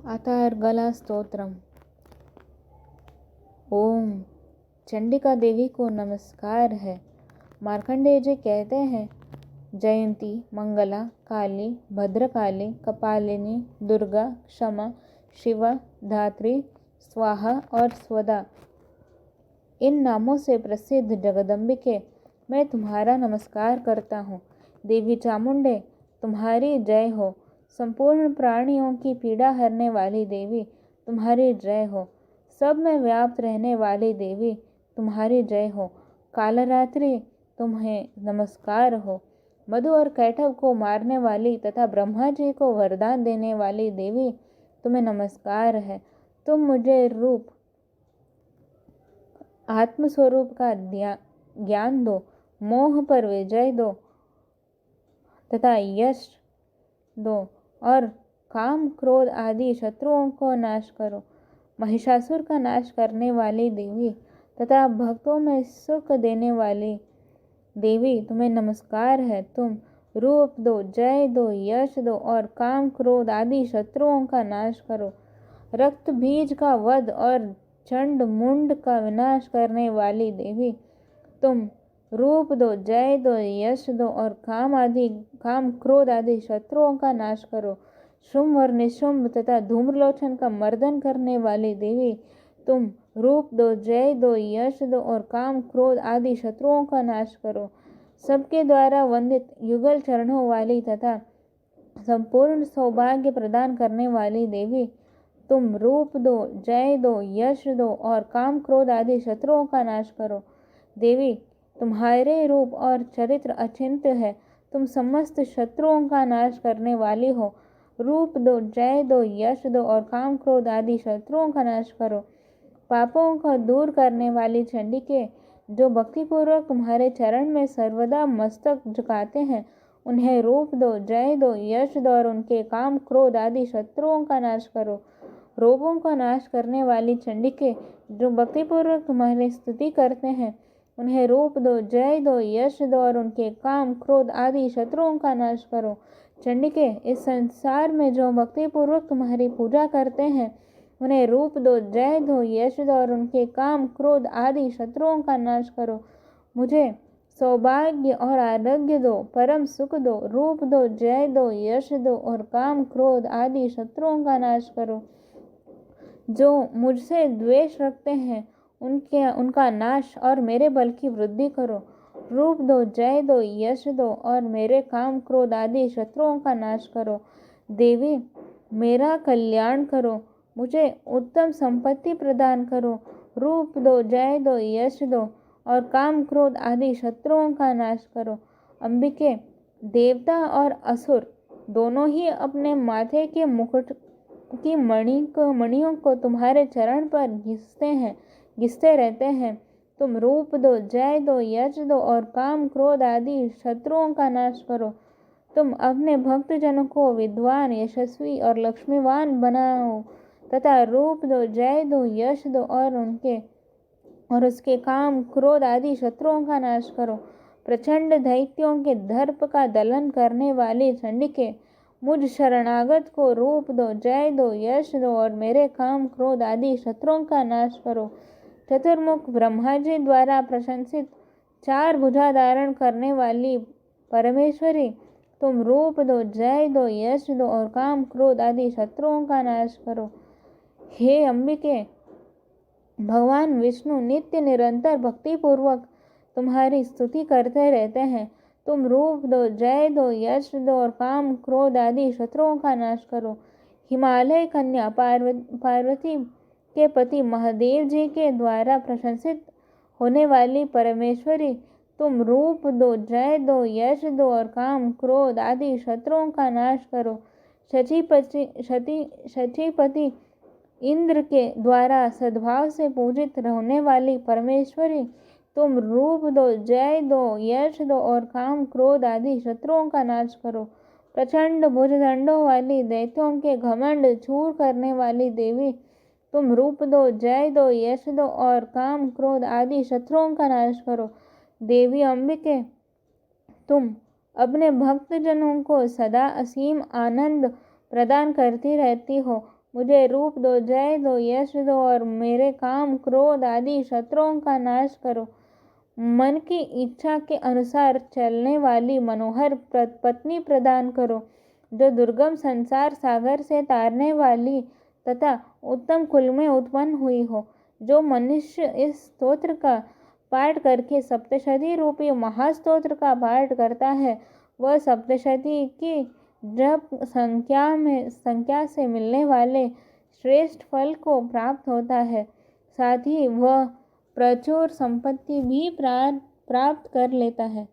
अथर्गला स्तोत्रम। ओम चंडिका देवी को नमस्कार है। मार्कंडेय जी कहते हैं, जयंती, मंगला, काली, भद्रकाली, कपालिनी, दुर्गा, क्षमा, शिवा, धात्री, स्वाहा और स्वदा, इन नामों से प्रसिद्ध जगदम्बिके, मैं तुम्हारा नमस्कार करता हूँ। देवी चामुंडे, तुम्हारी जय हो। संपूर्ण प्राणियों की पीड़ा हरने वाली देवी, तुम्हारी जय हो। सब में व्याप्त रहने वाली देवी, तुम्हारी जय हो। कालरात्रि, तुम्हें नमस्कार हो। मधु और कैटभ को मारने वाली तथा ब्रह्मा जी को वरदान देने वाली देवी, तुम्हें नमस्कार है। तुम मुझे रूप आत्मस्वरूप का ज्ञान दो, मोह पर विजय दो तथा यश दो और काम क्रोध आदि शत्रुओं को नाश करो। महिषासुर का नाश करने वाली देवी तथा भक्तों में सुख देने वाली देवी, तुम्हें नमस्कार है। तुम रूप दो, जय दो, यश दो और काम क्रोध आदि शत्रुओं का नाश करो। रक्त बीज का वध और चंड मुंड का विनाश करने वाली देवी, तुम रूप दो, जय दो, यश दो और काम क्रोध आदि शत्रुओं का नाश करो। शुंभ और निशुंभ तथा धूम्रलोचन का मर्दन करने वाली देवी, तुम रूप दो, जय दो, यश दो और काम क्रोध आदि शत्रुओं का नाश करो। सबके द्वारा वंदित युगल चरणों वाली तथा संपूर्ण सौभाग्य प्रदान करने वाली देवी, तुम रूप दो, जय दो, यश दो और काम क्रोध आदि शत्रुओं का नाश करो। देवी, तुम्हारे रूप और चरित्र अचिंत्य है। तुम समस्त शत्रुओं का नाश करने वाली हो। रूप दो, जय दो, यश दो और काम क्रोध आदि शत्रुओं का नाश करो। पापों को दूर करने वाली चंडिके, जो भक्तिपूर्वक तुम्हारे चरण में सर्वदा मस्तक झुकाते हैं, उन्हें रूप दो, जय दो, यश दो और उनके काम क्रोध आदि शत्रुओं का नाश करो। रोगों का नाश करने वाली चंडिके, जो भक्तिपूर्वक तुम्हारी स्तुति करते हैं, उन्हें रूप दो, जय दो, यश दो और उनके काम क्रोध आदि शत्रुओं का नाश करो। चंडिके, इस संसार में जो भक्तिपूर्वक तुम्हारी पूजा करते हैं, उन्हें रूप दो, जय दो, यश दो और उनके काम क्रोध आदि शत्रुओं का नाश करो। मुझे सौभाग्य और आरोग्य दो, परम सुख दो। रूप दो, जय दो, यश दो और काम क्रोध आदि शत्रुओं का नाश करो। जो मुझसे द्वेष रखते हैं, उनका नाश और मेरे बल की वृद्धि करो। रूप दो, जय दो, यश दो और मेरे काम क्रोध आदि शत्रुओं का नाश करो। देवी, मेरा कल्याण करो, मुझे उत्तम संपत्ति प्रदान करो। रूप दो, जय दो, यश दो और काम क्रोध आदि शत्रुओं का नाश करो। अंबिके, देवता और असुर दोनों ही अपने माथे के मुकुट की मणियों को तुम्हारे चरण पर घिसते रहते हैं। तुम रूप दो, जय दो, यश दो और काम क्रोध आदि शत्रुओं का नाश करो। तुम अपने भक्त जनों को विद्वान, यशस्वी और लक्ष्मीवान बनाओ तथा रूप दो, जय दो, यश दो और उसके काम क्रोध आदि शत्रुओं का नाश करो। प्रचंड दैत्यों के दर्प का दलन करने वाली चंडिके, मुझ शरणागत को रूप दो, जय दो, यश दो और मेरे काम क्रोध आदि शत्रुओं का नाश करो। चतुर्मुख ब्रह्मा जी द्वारा प्रशंसित 4 भुजा धारण करने वाली परमेश्वरी, तुम रूप दो, जय दो, यश दो और काम क्रोध आदि शत्रुओं का नाश करो। हे अंबिके, भगवान विष्णु नित्य निरंतर भक्तिपूर्वक तुम्हारी स्तुति करते रहते हैं। तुम रूप दो, जय दो, यश दो और काम क्रोध आदि शत्रुओं का नाश करो। हिमालय कन्या पार्वती के पति महादेव जी के द्वारा प्रशंसित होने वाली परमेश्वरी, तुम रूप दो, जय दो, यश दो और काम क्रोध आदि शत्रुओं का नाश करो। शचीपति इंद्र के द्वारा सद्भाव से पूजित होने वाली परमेश्वरी, तुम रूप दो, जय दो, यश दो और काम क्रोध आदि शत्रुओं का नाश करो। प्रचंड भुजदंडों वाली दैत्यों के घमंड चूर करने वाली देवी, तुम रूप दो, जय दो, यश दो और काम क्रोध आदि शत्रुओं का नाश करो। देवी अंबिके, तुम अपने भक्त जनों को सदा असीम आनंद प्रदान करती रहती हो। मुझे रूप दो, जय दो, यश दो और मेरे काम क्रोध आदि शत्रुओं का नाश करो। मन की इच्छा के अनुसार चलने वाली मनोहर पत्नी प्रदान करो, जो दुर्गम संसार सागर से तारने वाली तथा उत्तम कुल में उत्पन्न हुई हो। जो मनुष्य इस स्तोत्र का पाठ करके सप्तशती रूपी महास्तोत्र का पाठ करता है, वह सप्तशती की जप संख्या से मिलने वाले श्रेष्ठ फल को प्राप्त होता है। साथ ही वह प्रचुर संपत्ति भी प्राप्त कर लेता है।